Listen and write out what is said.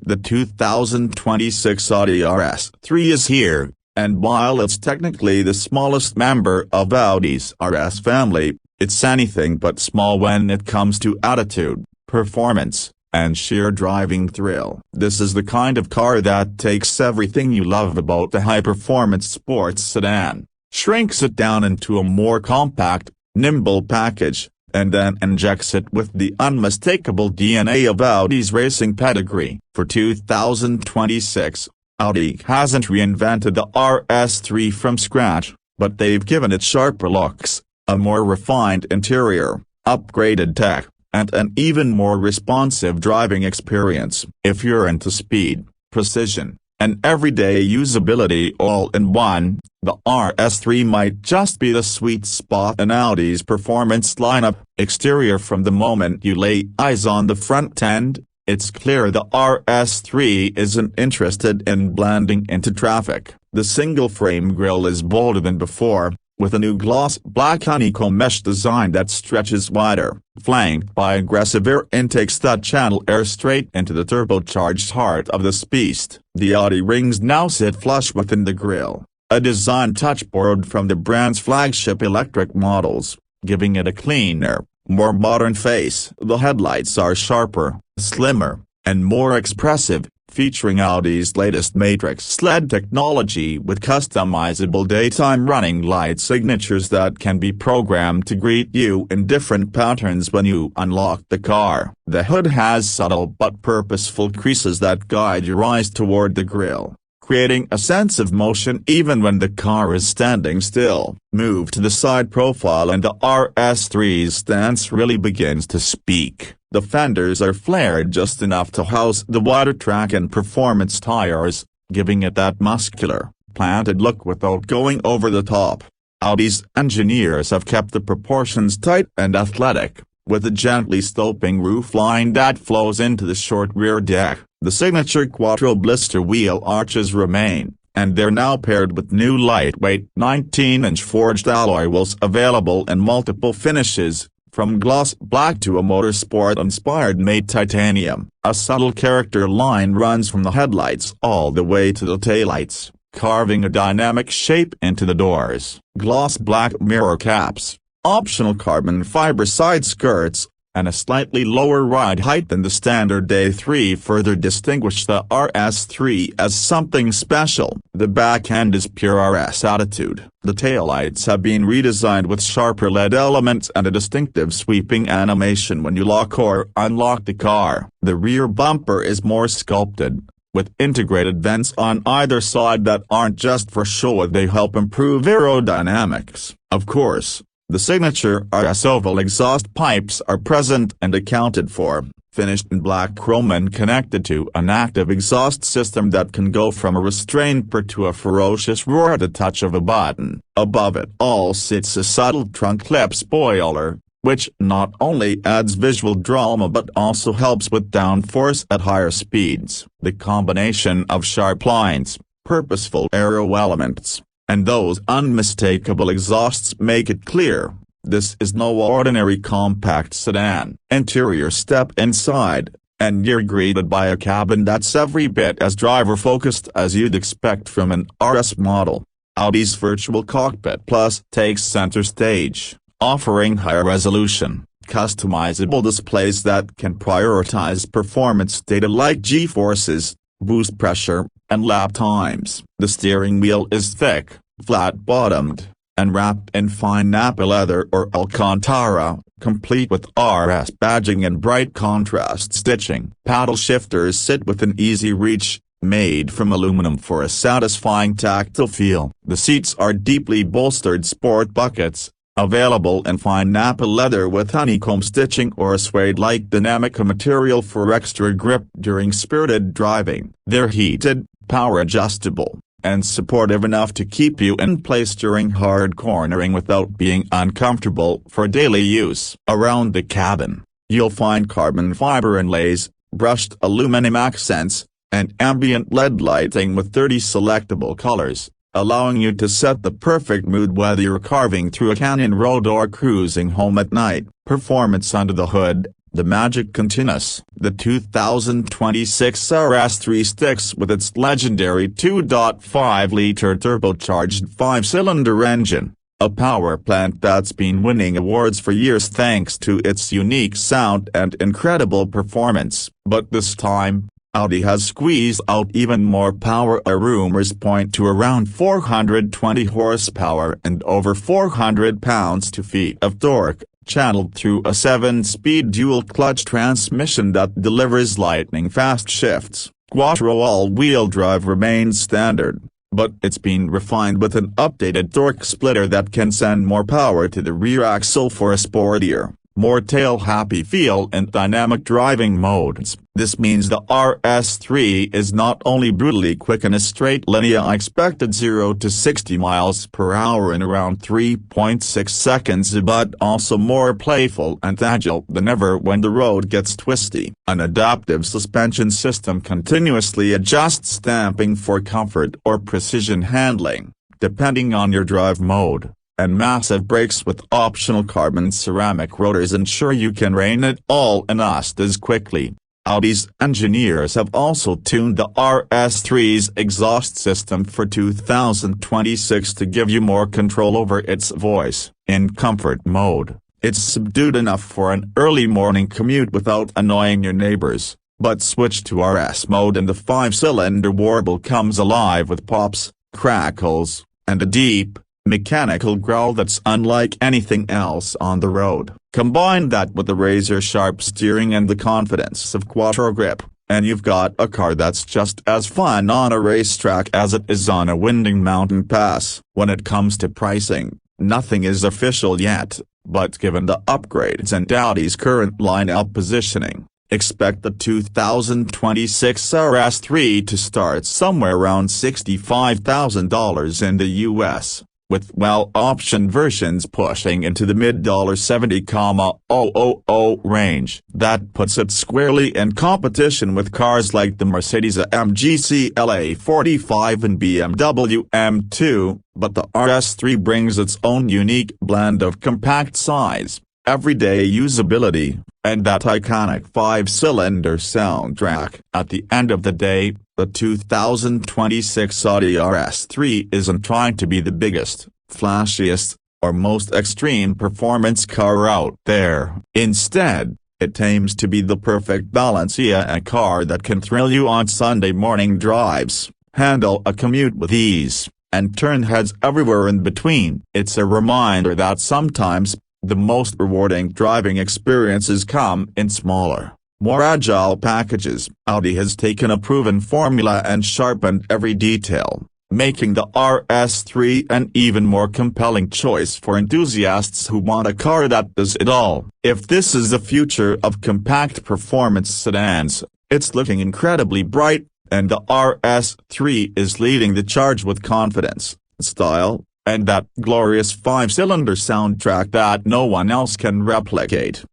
The 2026 Audi RS3 is here, and while it's technically the smallest member of Audi's RS family, it's anything but small when it comes to attitude, performance, and sheer driving thrill. This is the kind of car that takes everything you love about the high-performance sports sedan, shrinks it down into a more compact, nimble package, and then injects it with the unmistakable DNA of Audi's racing pedigree. For 2026, Audi hasn't reinvented the RS3 from scratch, but they've given it sharper looks, a more refined interior, upgraded tech, and an even more responsive driving experience. If you're into speed, precision, and everyday usability all in one, the RS3 might just be the sweet spot in Audi's performance lineup. Exterior. From the moment you lay eyes on the front end, it's clear the RS3 isn't interested in blending into traffic. The single-frame grille is bolder than before, with a new gloss black honeycomb mesh design that stretches wider, flanked by aggressive air intakes that channel air straight into the turbocharged heart of this beast. The Audi rings now sit flush within the grille, a design touch borrowed from the brand's flagship electric models, giving it a cleaner, more modern face. The headlights are sharper, slimmer, and more expressive, featuring Audi's latest Matrix LED technology with customizable daytime running light signatures that can be programmed to greet you in different patterns when you unlock the car. The hood has subtle but purposeful creases that guide your eyes toward the grille, creating a sense of motion even when the car is standing still. Move to the side profile and the RS3's stance really begins to speak. The fenders are flared just enough to house the wider track and performance tires, giving it that muscular, planted look without going over the top. Audi's engineers have kept the proportions tight and athletic, with a gently sloping roofline that flows into the short rear deck. The signature Quattro blister wheel arches remain, and they're now paired with new lightweight 19-inch forged alloy wheels available in multiple finishes, from gloss black to a motorsport-inspired matte titanium. A subtle character line runs from the headlights all the way to the taillights, carving a dynamic shape into the doors. Gloss black mirror caps, optional carbon fiber side skirts, and a slightly lower ride height than the standard A3 further distinguish the RS3 as something special. The back end is pure RS attitude. The taillights have been redesigned with sharper LED elements and a distinctive sweeping animation when you lock or unlock the car. The rear bumper is more sculpted, with integrated vents on either side that aren't just for show, they help improve aerodynamics. Of course, the signature RS oval exhaust pipes are present and accounted for, finished in black chrome and connected to an active exhaust system that can go from a restrained purr to a ferocious roar at a touch of a button. Above it all sits a subtle trunk lip spoiler, which not only adds visual drama but also helps with downforce at higher speeds. The combination of sharp lines, purposeful aero elements, and those unmistakable exhausts make it clear, this is no ordinary compact sedan. Interior. Step inside, and you're greeted by a cabin that's every bit as driver-focused as you'd expect from an RS model. Audi's Virtual Cockpit Plus takes center stage, offering higher resolution, customizable displays that can prioritize performance data like G-forces, boost pressure, and lap times. The steering wheel is thick, flat-bottomed, and wrapped in fine Napa leather or Alcantara, complete with RS badging and bright contrast stitching. Paddle shifters sit within easy reach, made from aluminum for a satisfying tactile feel. The seats are deeply bolstered sport buckets, available in fine Napa leather with honeycomb stitching or suede-like Dinamica material for extra grip during spirited driving. They're heated, power-adjustable, and supportive enough to keep you in place during hard cornering without being uncomfortable for daily use. Around the cabin, you'll find carbon fiber inlays, brushed aluminum accents, and ambient LED lighting with 30 selectable colors, allowing you to set the perfect mood whether you're carving through a canyon road or cruising home at night. Performance under the hood. The magic continues. The 2026 RS3 sticks with its legendary 2.5-liter turbocharged 5-cylinder engine, a power plant that's been winning awards for years thanks to its unique sound and incredible performance. But this time, Audi has squeezed out even more power. Rumors point to around 420 horsepower and over 400 pounds-feet of torque, channeled through a 7-speed dual-clutch transmission that delivers lightning-fast shifts. Quattro all-wheel drive remains standard, but it's been refined with an updated torque splitter that can send more power to the rear axle for a sportier, more tail-happy feel and dynamic driving modes. This means the RS3 is not only brutally quick in a straight line, expected 0 to 60 miles per hour in around 3.6 seconds, but also more playful and agile than ever when the road gets twisty. An adaptive suspension system continuously adjusts damping for comfort or precision handling, depending on your drive mode, and massive brakes with optional carbon ceramic rotors ensure you can rein it all in just as quickly. Audi's engineers have also tuned the RS3's exhaust system for 2026 to give you more control over its voice. In comfort mode, it's subdued enough for an early morning commute without annoying your neighbors, but switch to RS mode and the 5-cylinder warble comes alive with pops, crackles, and a deep, mechanical growl that's unlike anything else on the road. Combine that with the razor-sharp steering and the confidence of Quattro grip, and you've got a car that's just as fun on a racetrack as it is on a winding mountain pass. When it comes to pricing, nothing is official yet, but given the upgrades and Audi's current lineup positioning, expect the 2026 RS3 to start somewhere around $65,000 in the US. With well-optioned versions pushing into the mid-$70,000 range. That puts it squarely in competition with cars like the Mercedes-AMG CLA 45 and BMW M2, but the RS3 brings its own unique blend of compact size, everyday usability, and that iconic 5-cylinder soundtrack. At the end of the day, the 2026 Audi RS3 isn't trying to be the biggest, flashiest, or most extreme performance car out there. Instead, it aims to be the perfect balance, a car that can thrill you on Sunday morning drives, handle a commute with ease, and turn heads everywhere in between. It's a reminder that sometimes, the most rewarding driving experiences come in smaller, more agile packages. Audi has taken a proven formula and sharpened every detail, making the RS3 an even more compelling choice for enthusiasts who want a car that does it all. If this is the future of compact performance sedans, it's looking incredibly bright, and the RS3 is leading the charge with confidence, style, and that glorious 5-cylinder soundtrack that no one else can replicate.